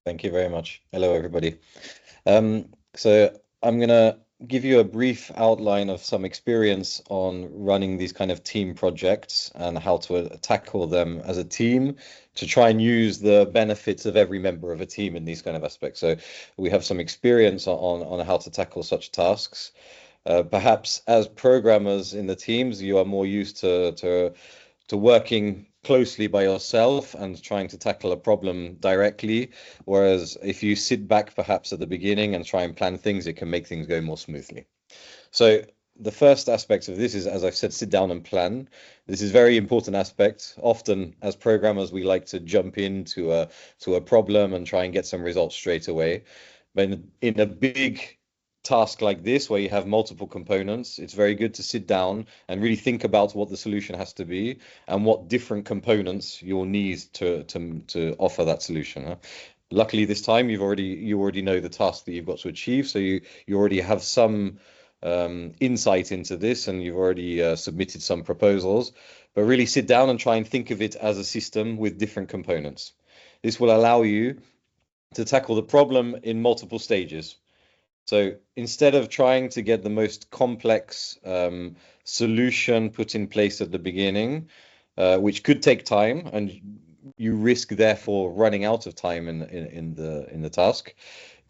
Thank you very much. Hello, everybody. So I'm going to give you a brief outline of some experience on running these kind of team projects and how to tackle them as a team to try and use the benefits of every member of a team in these kind of aspects. So we have some experience on how to tackle such tasks. Perhaps as programmers in the teams, you are more used to working closely by yourself and trying to tackle a problem directly. Whereas if you sit back perhaps at the beginning and try and plan things, it can make things go more smoothly. So the first aspect of this is, as I've said, sit down and plan. This is a very important aspect. Often as programmers, we like to jump into a problem and try and get some results straight away. But in a big task like this, where you have multiple components, it's very good to sit down and really think about what the solution has to be and what different components you'll need to offer that solution. Luckily, this time you already know the task that you've got to achieve, so you already have some insight into this, and you've already submitted some proposals. But really sit down and try and think of it as a system with different components. This will allow you to tackle the problem in multiple stages. So instead of trying to get the most complex solution put in place at the beginning, which could take time, and you risk therefore running out of time in the task,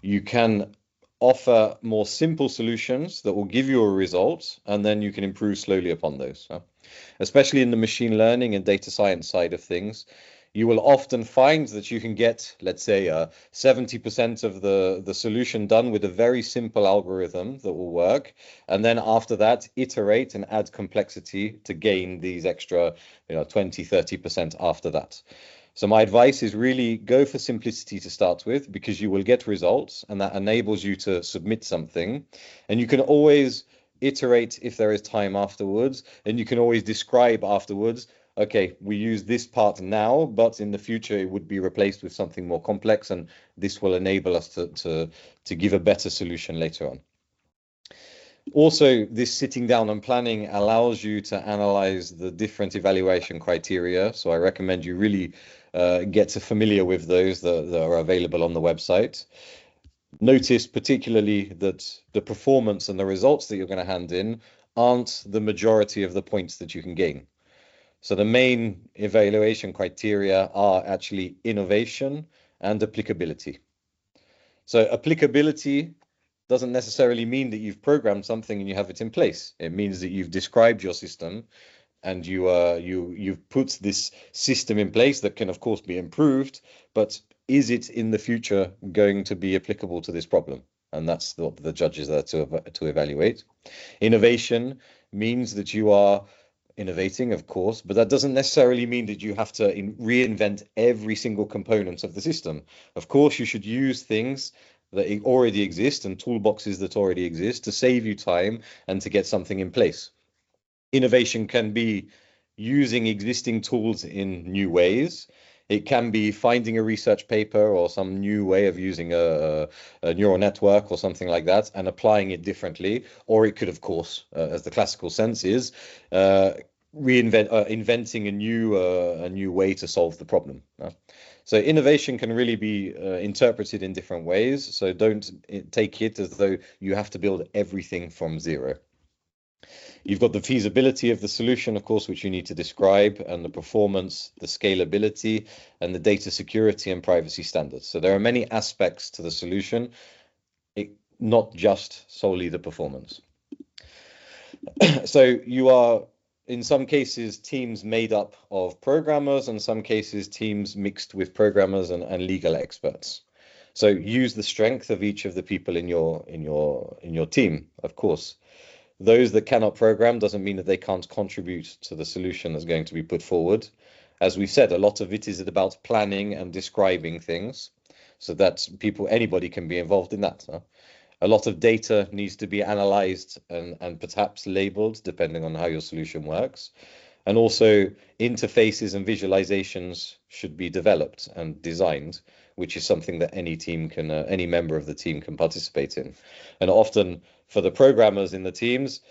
you can offer more simple solutions that will give you a result, and then you can improve slowly upon those. Especially in the machine learning and data science side of things, you will often find that you can get, let's say, 70% of the solution done with a very simple algorithm that will work. And then after that, iterate and add complexity to gain these extra, 20, 30% after that. So my advice is really go for simplicity to start with, because you will get results and that enables you to submit something. And you can always iterate if there is time afterwards, and you can always describe afterwards, okay, we use this part now, but in the future it would be replaced with something more complex, and this will enable us to give a better solution later on. Also, this sitting down and planning allows you to analyze the different evaluation criteria. So I recommend you really get familiar with those that are available on the website. Notice particularly that the performance and the results that you're going to hand in aren't the majority of the points that you can gain. So the main evaluation criteria are actually innovation and applicability. So applicability doesn't necessarily mean that you've programmed something and you have it in place. It means that you've described your system and you've put this system in place that can of course be improved, but is it in the future going to be applicable to this problem? And that's what the judges are to evaluate. Innovation means that you are innovating, of course, but that doesn't necessarily mean that you have to reinvent every single component of the system. Of course, you should use things that already exist and toolboxes that already exist to save you time and to get something in place. Innovation can be using existing tools in new ways. It can be finding a research paper or some new way of using a neural network or something like that and applying it differently. Or it could, of course, as the classical sense is, inventing a new way to solve the problem. So innovation can really be interpreted in different ways. So don't take it as though you have to build everything from zero. You've got the feasibility of the solution, of course, which you need to describe, and the performance, the scalability, and the data security and privacy standards. So there are many aspects to the solution, not just solely the performance. So you are, in some cases, teams made up of programmers, and some cases teams mixed with programmers and legal experts. So use the strength of each of the people in your team, of course. Those that cannot program doesn't mean that they can't contribute to the solution that's going to be put forward. As we've said, a lot of it is about planning and describing things so that anybody can be involved in that. A lot of data needs to be analyzed and perhaps labeled depending on how your solution works. And also interfaces and visualizations should be developed and designed, which is something that any member of the team can participate in. And often for the programmers in the teams,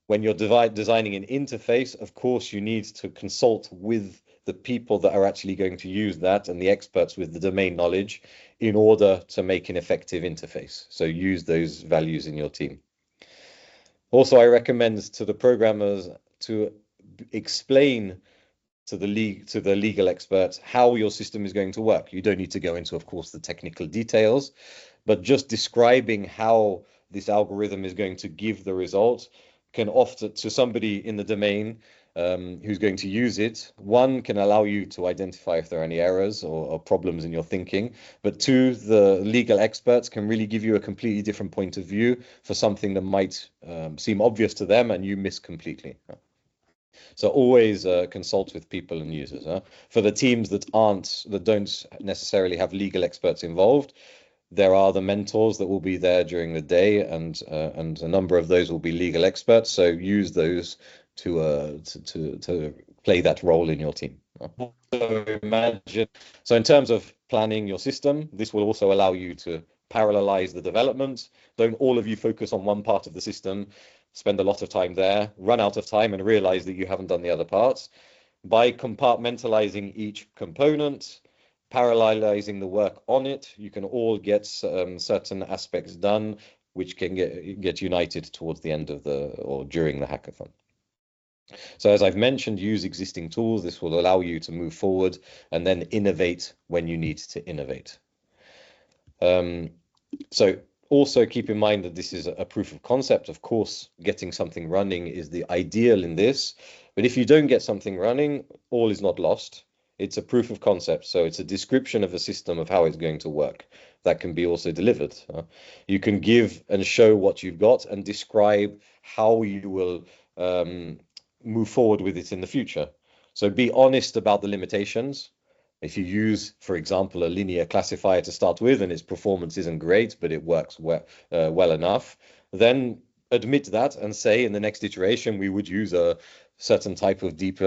when you're designing an interface, of course, you need to consult with the people that are actually going to use that and the experts with the domain knowledge in order to make an effective interface. So use those values in your team. Also, I recommend to the programmers to explain to the legal experts how your system is going to work. You don't need to go into, of course, the technical details, but just describing how this algorithm is going to give the result can often, to somebody in the domain who's going to use it, one, can allow you to identify if there are any errors or problems in your thinking, but two, the legal experts can really give you a completely different point of view for something that might seem obvious to them and you miss completely. So always consult with people and users. For the teams that don't necessarily have legal experts involved, there are the mentors that will be there during the day, and a number of those will be legal experts. So use those to play that role in your team. So in terms of planning your system, this will also allow you to parallelize the development. Don't all of you focus on one part of the system, spend a lot of time there, run out of time and realize that you haven't done the other parts. By compartmentalizing each component, parallelizing the work on it, you can all get certain aspects done, which can get united towards the end of or during the hackathon. So as I've mentioned, use existing tools. This will allow you to move forward and then innovate when you need to innovate. So also keep in mind that this is a proof of concept. Of course, getting something running is the ideal in this, but if you don't get something running, all is not lost. It's a proof of concept, so it's a description of a system of how it's going to work that can be also delivered. You can give and show what you've got and describe how you will move forward with it in the future. So be honest about the limitations. If you use, for example, a linear classifier to start with and its performance isn't great, but it works well enough, then admit that and say in the next iteration, we would use a certain type of deep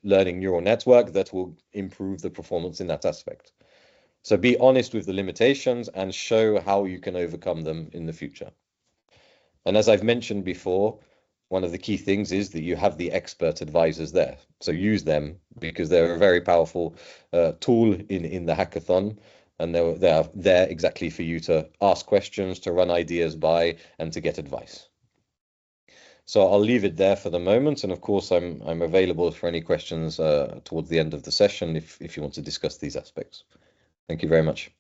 learning neural network that will improve the performance in that aspect. So be honest with the limitations and show how you can overcome them in the future. And as I've mentioned before, one of the key things is that you have the expert advisors there. So use them because they're a very powerful tool in the hackathon. And they're there exactly for you to ask questions, to run ideas by, and to get advice. So I'll leave it there for the moment. And of course, I'm available for any questions towards the end of the session if you want to discuss these aspects. Thank you very much.